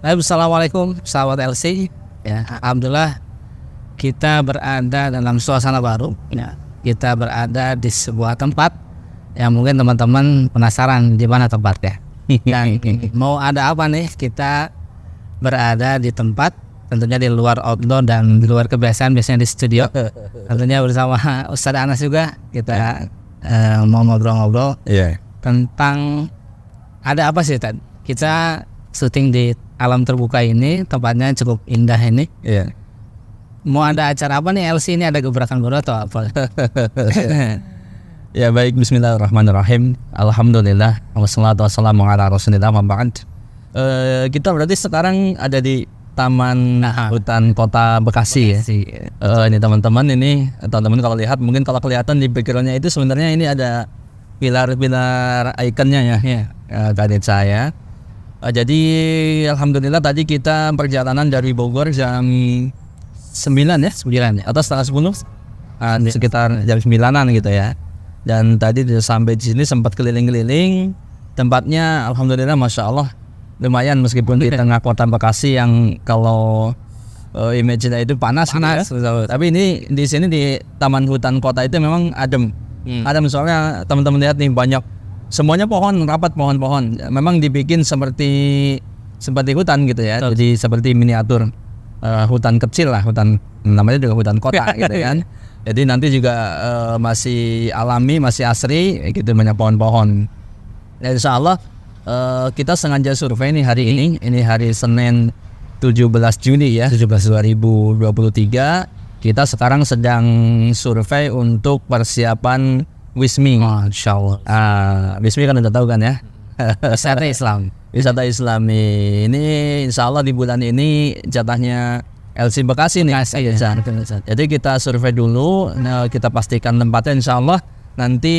Assalamualaikum sahabat LC. Ya, alhamdulillah kita berada dalam suasana baru. Ya, kita berada di sebuah tempat yang mungkin teman-teman penasaran di mana tempatnya. Dan mau ada apa nih? Kita berada di tempat tentunya di luar outdoor dan di luar kebiasaan biasanya di studio. Tentunya bersama Ustadz Anas juga kita mau ngobrol-ngobrol tentang ada apa sih Tad? Kita syuting di alam terbuka ini, tempatnya cukup indah ini. Mau ada acara apa nih LC ini, ada gebrakan baru atau apa? Ya baik, bismillahirrahmanirrahim. Alhamdulillah, wassalatu wassalamu ala rasulillah, wa ba'd. Kita berarti sekarang ada di Taman Hutan Kota Bekasi ya. Ini teman-teman kalau lihat mungkin kalau kelihatan di backgroundnya itu sebenarnya ini ada pilar-pilar ikonnya ya. Kadet saya. Jadi alhamdulillah tadi kita perjalanan dari Bogor jam 9 ya atau setengah 10 sekitar jam 9-an gitu ya. Dan tadi sampai di sini sempat keliling-keliling tempatnya, alhamdulillah masya Allah lumayan meskipun di tengah kota Bekasi yang kalau image itu panas. Ya. Tapi ini di sini di Taman Hutan Kota itu memang adem. Adem soalnya teman-teman lihat nih banyak. Semuanya pohon, rapat pohon-pohon. Memang dibikin seperti hutan gitu ya. Jadi seperti miniatur hutan kecil lah, hutan namanya juga hutan kota gitu kan. Jadi nanti juga masih alami, masih asri gitu, banyak pohon-pohon. Dan insya Allah kita sengaja survei nih hari ini. Ini hari Senin 17 Juni ya, 2023. Kita sekarang sedang survei untuk persiapan Wismi. Masya Allah. Wismi kan udah tahu kan ya. Wisata Islam ini insya Allah di bulan ini jatahnya LC Bekasi nih. Jadi kita survei dulu, kita pastikan tempatnya insya Allah nanti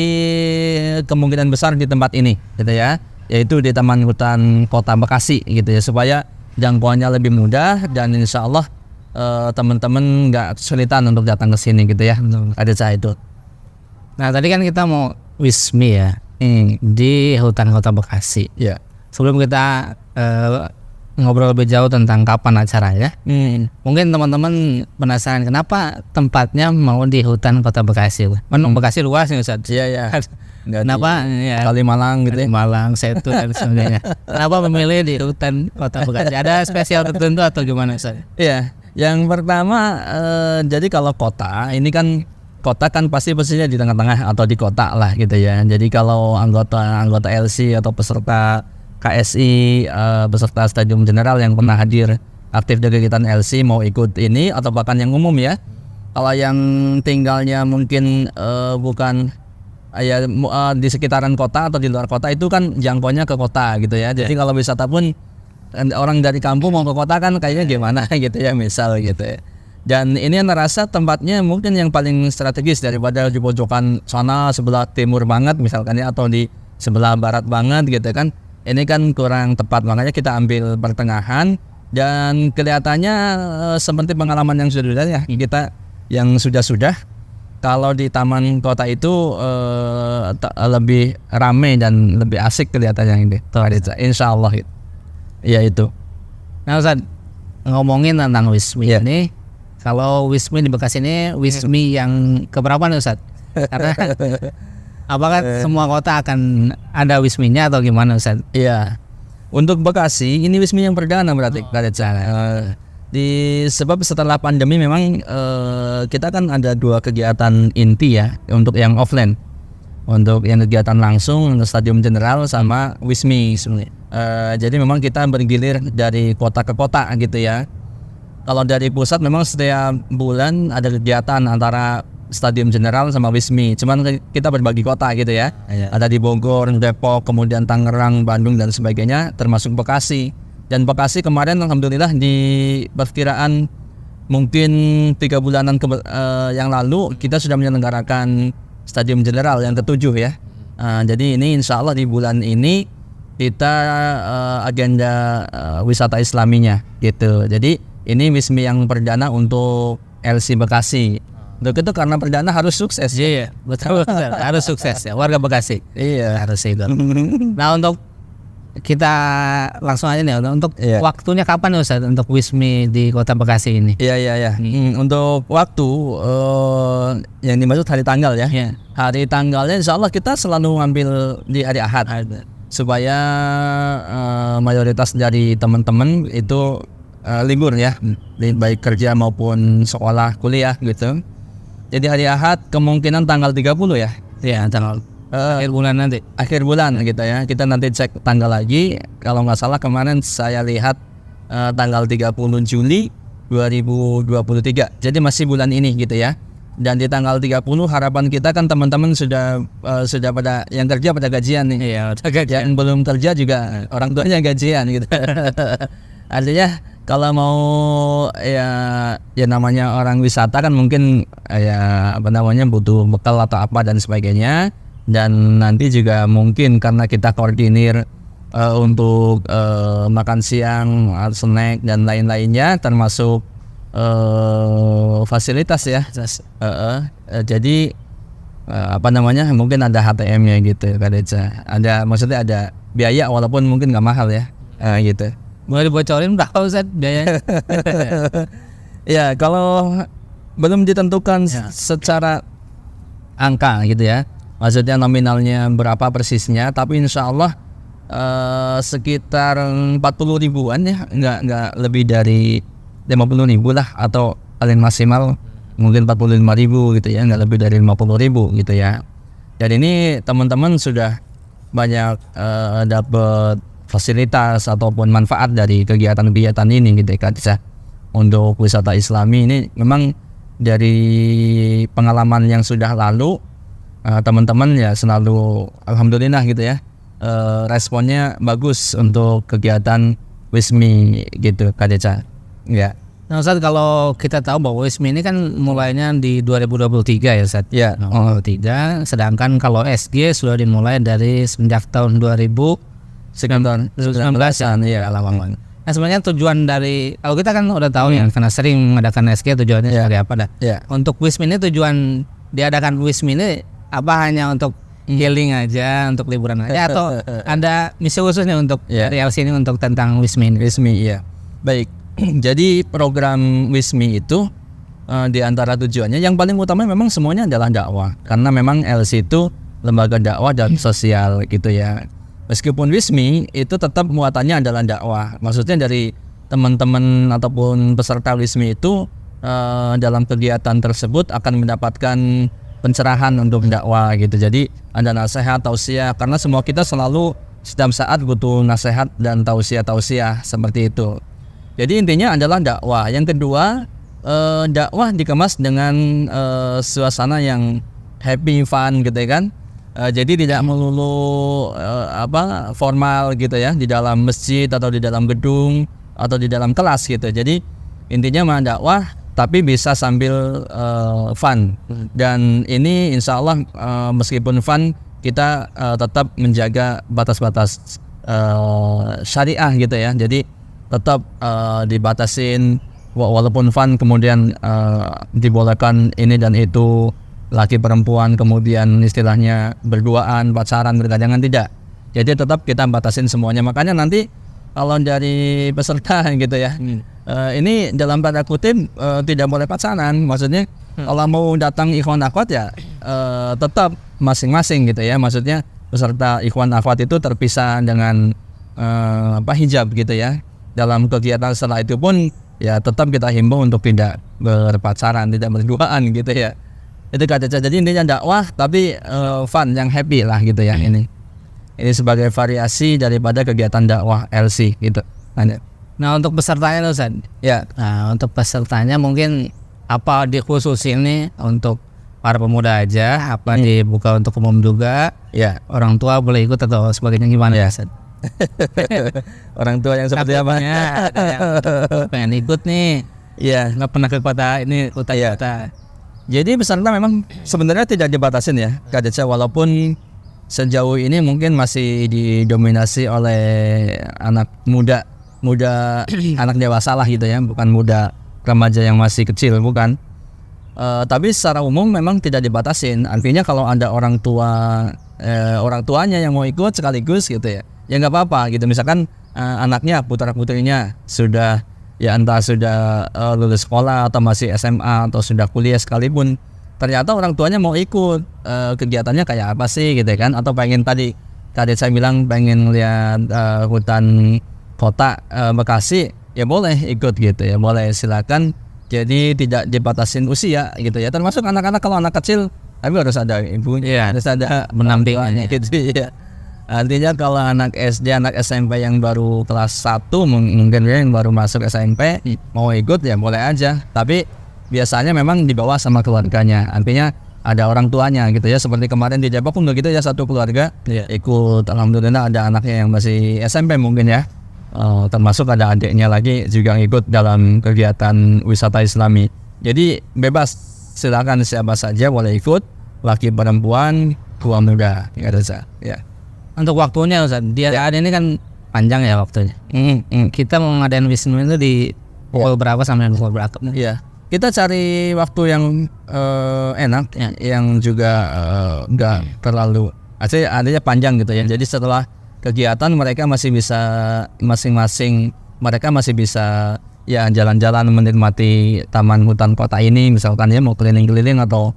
kemungkinan besar di tempat ini gitu ya, yaitu di Taman Hutan Kota Bekasi gitu ya, supaya jangkauannya lebih mudah dan insya Allah teman-teman nggak kesulitan untuk datang ke sini gitu ya. Ada saya itu. Nah tadi kan kita mau Wismi ya di Hutan Kota Bekasi. Sebelum kita ngobrol lebih jauh tentang kapan acaranya, mungkin teman-teman penasaran kenapa tempatnya mau di Hutan Kota Bekasi. Bekasi luas nih Ustaz. Iya. Kenapa ya, Kalimalang gitu ya. Malang, Setu dan sebagainya. Kenapa memilih di Hutan Kota Bekasi? Ada spesial tertentu atau gimana Ustaz? Iya. Yang pertama jadi kalau kota ini kan pastinya di tengah-tengah atau di kota lah gitu ya. Jadi kalau anggota LC atau peserta KSI, peserta Stadium General yang pernah hadir aktif di kegiatan LC mau ikut ini atau bahkan yang umum ya. Kalau yang tinggalnya mungkin bukan di sekitaran kota atau di luar kota itu kan jangkauannya ke kota gitu ya. Jadi kalau wisata pun orang dari kampung mau ke kota kan kayaknya gimana gitu ya, misal gitu ya. Dan ini yang terasa tempatnya mungkin yang paling strategis daripada di pojokan sana sebelah timur banget misalkan ya, atau di sebelah barat banget gitu kan. Ini kan kurang tepat, makanya kita ambil pertengahan dan kelihatannya seperti pengalaman yang sudah ya kita yang sudah. Kalau di taman kota itu lebih ramai dan lebih asik kelihatannya ini. Insya Allah gitu. Ya itu. Nah Ustaz, ngomongin tentang Wismi ini, kalau Wismi di Bekasi ini Wismi yang keberapa nih Ustaz? Karena apakah semua kota akan ada Wisminya atau gimana Ustaz? Iya. Untuk Bekasi ini Wismi yang perdana berarti Kadet saya. Sebab setelah pandemi memang kita kan ada 2 kegiatan inti ya untuk yang offline. Untuk yang kegiatan langsung Stadium General sama Wismi sebenarnya. Jadi memang kita bergilir dari kota ke kota gitu ya. Kalau dari pusat memang setiap bulan ada kegiatan antara Stadium General sama Wismi. Cuman kita berbagi kota gitu ya. Ada di Bogor, Depok, kemudian Tangerang, Bandung dan sebagainya, termasuk Bekasi. Dan Bekasi kemarin alhamdulillah di perkiraan mungkin 3 bulanan yang lalu kita sudah menyelenggarakan Stadium General yang ke-7 ya. Jadi ini insya Allah di bulan ini kita agenda wisata islaminya gitu. Jadi ini Wismi yang perdana untuk LC Bekasi. Untuk itu karena perdana harus sukses. Betul. Harus sukses ya warga Bekasi. Iya, harus itu. Nah untuk kita langsung aja nih untuk waktunya kapan Ustaz untuk Wismi di Kota Bekasi ini? Iya. Untuk waktu yang dimaksud hari tanggal ya. Hari tanggalnya insya Allah kita selalu ngambil di hari Ahad supaya mayoritas dari teman-teman itu libur ya, baik kerja maupun sekolah kuliah gitu. Jadi hari Ahad kemungkinan tanggal 30 ya. Iya, tanggal akhir bulan nanti. Akhir bulan gitu ya. Kita nanti cek tanggal lagi. Kalau nggak salah kemarin saya lihat tanggal 30 Juli 2023. Jadi masih bulan ini gitu ya. Dan di tanggal 30 harapan kita kan teman-teman sudah pada yang kerja pada gajian nih. Iya, gajian. Yang belum kerja juga orang tuanya gajian gitu. Artinya kalau mau ya namanya orang wisata kan mungkin ya butuh bekal atau apa dan sebagainya. Dan nanti juga mungkin karena kita koordinir untuk makan siang, snack dan lain-lainnya termasuk fasilitas ya. Jadi mungkin ada HTM-nya gitu Kak Deca. Maksudnya ada biaya walaupun mungkin nggak mahal ya, gitu. Boleh dibocorin berapa Ustaz biaya? Ya kalau belum ditentukan secara angka gitu ya. Maksudnya nominalnya berapa persisnya, tapi insya Allah sekitar 40 ribuan ya, nggak lebih dari 50 ribu lah, atau paling maksimal mungkin 45 ribu gitu ya, nggak lebih dari 50 ribu gitu ya. Dan ini teman-teman sudah banyak dapat fasilitas ataupun manfaat dari kegiatan-kegiatan ini gitu ya. Untuk wisata Islami ini memang dari pengalaman yang sudah lalu, teman-teman ya selalu alhamdulillah gitu ya, responnya bagus untuk kegiatan Wismi gitu Kak Deca. Ya. Nah Ustaz, kalau kita tahu bahwa Wismi ini kan mulainya di 2023 ya Ustaz. Ya. 2023, sedangkan kalau SG sudah dimulai dari semenjak tahun 2019 ya lama-lama. Nah sebenarnya tujuan dari, kalau kita kan udah tahu ya karena sering mengadakan SG tujuannya sebagai apa dah. Untuk Wismi ini tujuan diadakan Wismi ini apa, hanya untuk healing aja, untuk liburan aja, atau ada misi khususnya untuk dari LC ini untuk tentang Wismi ini? Wismi iya. Baik. Jadi program Wismi itu di antara tujuannya yang paling utama memang semuanya adalah dakwah, karena memang LC itu lembaga dakwah dan sosial gitu ya. Meskipun Wismi itu tetap muatannya adalah dakwah. Maksudnya dari teman-teman ataupun peserta Wismi itu dalam kegiatan tersebut akan mendapatkan pencerahan untuk dakwah gitu. Jadi ada nasihat, tausiah, karena semua kita selalu setiap saat butuh nasihat dan tausiah seperti itu. Jadi intinya adalah dakwah. Yang kedua, dakwah dikemas dengan suasana yang happy, fun gitu kan. Jadi tidak melulu formal gitu ya, di dalam masjid atau di dalam gedung atau di dalam kelas gitu. Jadi intinya mah dakwah tapi bisa sambil fun. Dan ini insya Allah meskipun fun, kita tetap menjaga batas-batas syariah gitu ya. Jadi tetap dibatasin, walaupun fun kemudian dibolehkan ini dan itu, laki perempuan kemudian istilahnya berduaan, pacaran, bergandengan, tidak. Jadi tetap kita batasin semuanya. Makanya nanti kalau dari peserta gitu ya, ini dalam tanda kutip tidak boleh pacaran. Maksudnya kalau mau datang ikhwan akhwat ya tetap masing-masing gitu ya. Maksudnya peserta ikhwan akhwat itu terpisah dengan hijab gitu ya. Dalam kegiatan setelah itu pun ya tetap kita himbau untuk tidak berpacaran, tidak berduaan gitu ya. Itu kata. Jadi intinya dakwah tapi fun, yang happy lah gitu ya. Ini sebagai variasi daripada kegiatan dakwah LC gitu. Nah untuk pesertanya Ustaz. Ya. Nah untuk pesertanya mungkin apa dikhususin nih untuk para pemuda aja, apa dibuka untuk umum juga? Ya. Orang tua boleh ikut atau sebagainya, gimana ya Ustaz? Orang tua yang seperti apa? Ada yang pengen ikut nih. Iya. Nggak pernah ke kota ini, kota. Jadi peserta memang sebenarnya tidak dibatasin ya, Kak Deca, walaupun sejauh ini mungkin masih didominasi oleh anak muda anak dewasa lah gitu ya, bukan muda remaja yang masih kecil, bukan. Tapi secara umum memang tidak dibatasin. Artinya kalau ada orang tuanya yang mau ikut sekaligus gitu ya, ya nggak apa-apa gitu. Misalkan anaknya putra-putrinya sudah ya entah sudah lulus sekolah atau masih SMA atau sudah kuliah sekalipun, ternyata orang tuanya mau ikut kegiatannya kayak apa sih gitu kan, atau pengen tadi saya bilang pengen lihat hutan kota Bekasi, ya boleh ikut gitu ya, boleh silakan. Jadi tidak dibatasin usia gitu ya, termasuk anak-anak. Kalau anak kecil tapi harus ada ibunya, harus ada Menampinginya gitu ya. Artinya kalau anak SD, anak SMP yang baru kelas 1 mungkin yang baru masuk SMP mau ikut ya boleh aja, tapi biasanya memang dibawa sama keluarganya, artinya ada orang tuanya gitu ya. Seperti kemarin di Depok pun begitu ya, satu keluarga ikut. Alhamdulillah ada anaknya yang masih SMP mungkin ya, termasuk ada adiknya lagi juga ikut dalam kegiatan wisata Islami. Jadi bebas, silakan siapa saja boleh ikut, laki perempuan tua muda ya. Untuk waktunya Ustaz, ada ini kan panjang ya waktunya. Kita mau ngadain wisnu itu di pukul berapa sampai pukul berapa? Iya. Kita cari waktu yang enak, yang juga enggak terlalu adanya panjang gitu ya. Jadi setelah kegiatan mereka masih bisa masing-masing, mereka masih bisa ya jalan-jalan menikmati taman hutan kota ini, misalkan ya mau keliling-keliling atau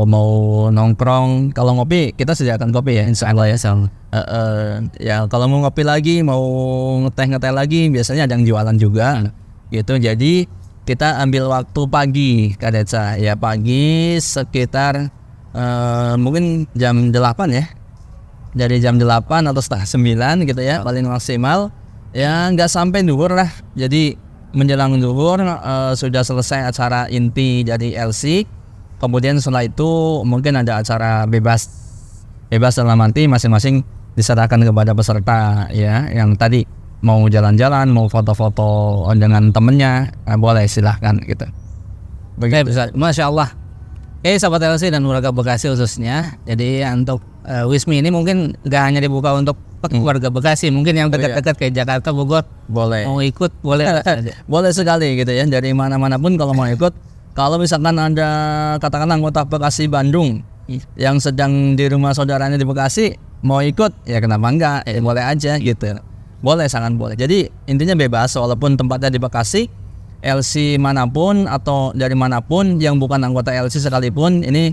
mau nongkrong. Kalau ngopi kita sediakan kopi ya, insya Allah ya. Ya kalau mau ngopi lagi, mau ngeteh lagi, biasanya ada yang jualan juga gitu. Jadi kita ambil waktu pagi Kadeca ya, pagi sekitar mungkin jam 8 ya, dari jam 8 atau setengah 9 gitu ya, paling maksimal ya, nggak sampai zuhur lah. Jadi menjelang zuhur sudah selesai acara inti dari LC. Kemudian setelah itu mungkin ada acara bebas dalam arti masing-masing diserahkan kepada peserta ya, yang tadi mau jalan-jalan, mau foto-foto dengan temennya, boleh silahkan gitu. Begitu. Masya Allah. Oke, sahabat LC dan warga Bekasi khususnya. Jadi untuk Wismi ini mungkin gak hanya dibuka untuk warga Bekasi, mungkin yang dekat-dekat kayak Jakarta, Bogor, boleh. Mau ikut boleh. Boleh sekali gitu ya, dari mana-mana pun kalau mau ikut. Kalau misalkan ada katakanlah anggota Bekasi Bandung yang sedang di rumah saudaranya di Bekasi mau ikut, ya kenapa enggak? Boleh aja gitu. Boleh, sangat boleh. Jadi intinya bebas, walaupun tempatnya di Bekasi, LC manapun atau dari manapun yang bukan anggota LC sekalipun, ini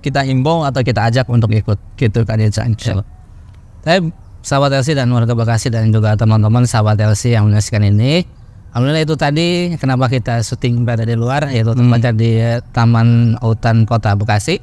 kita himbau atau kita ajak untuk ikut gitu kan ya. Tapi sahabat LC dan warga Bekasi dan juga teman-teman sahabat LC yang menyaksikan ini, alhamdulillah itu tadi kenapa kita syuting berada di luar, yaitu tempatnya di Taman Hutan Kota Bekasi.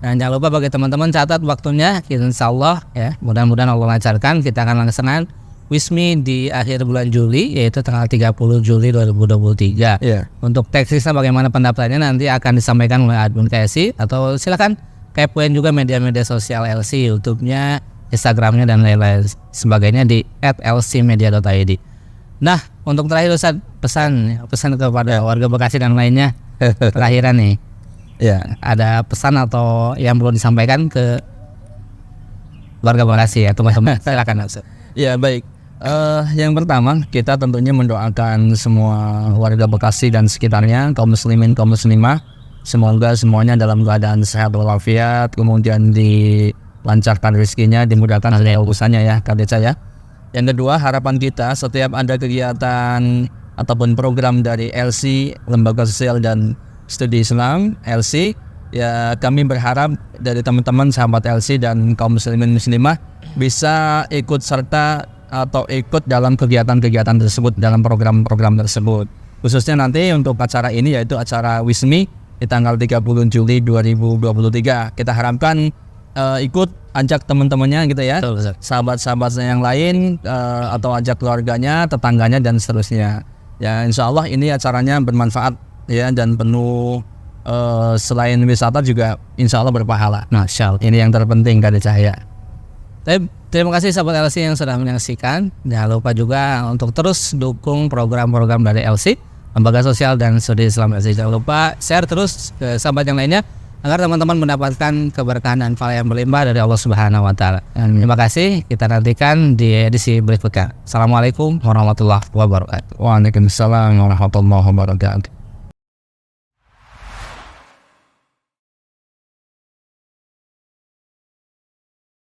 Dan jangan lupa bagi teman-teman catat waktunya, insya Allah ya, mudah-mudahan Allah lancarkan. Kita akan laksanakan Wismi di akhir bulan Juli, yaitu tanggal 30 Juli 2023. Untuk tekstisnya bagaimana pendaftarannya nanti akan disampaikan oleh admin KSI, atau silakan kepoin juga media-media sosial LC, YouTube-nya, Instagram-nya dan lain-lain sebagainya di @lcmedia.id. Nah, untuk terakhir Ustaz, pesan kepada warga Bekasi dan lainnya, terakhiran nih. Ya, ada pesan atau yang perlu disampaikan ke warga Bekasi ya, teman-teman. Silakan Ustaz. Ya, baik. Yang pertama, kita tentunya mendoakan semua warga Bekasi dan sekitarnya, kaum muslimin, kaum muslimah, semoga semuanya dalam keadaan sehat walafiat, kemudian dilancarkan rezekinya, dimudahkan segala urusannya ya, Kadeca ya. Yang kedua, harapan kita setiap ada kegiatan ataupun program dari LC, Lembaga Sosial dan Studi Islam LC, ya kami berharap dari teman-teman sahabat LC dan kaum muslimin muslimah bisa ikut serta atau ikut dalam kegiatan-kegiatan tersebut, dalam program-program tersebut. Khususnya nanti untuk acara ini, yaitu acara Wismi di tanggal 30 Juli 2023. Kita harapkan ikut, ajak teman-temannya gitu ya, sahabat-sahabatnya yang lain, atau ajak keluarganya, tetangganya dan seterusnya. Ya, insya Allah ini acaranya bermanfaat ya, dan penuh selain wisata juga insya Allah berpahala. Masya Allah. Ini yang terpenting Kade Cahaya. Terima kasih sahabat LC yang sudah menyaksikan. Jangan lupa juga untuk terus dukung program-program dari LC, Lembaga Sosial dan Studi Islam LC. Jangan lupa share terus ke sahabat yang lainnya agar teman-teman mendapatkan keberkahan dan pahala yang berlimpah dari Allah Subhanahu wa taala. Terima kasih. Kita nantikan di edisi berikutnya. Assalamualaikum warahmatullahi wabarakatuh. Waalaikumsalam warahmatullahi wabarakatuh.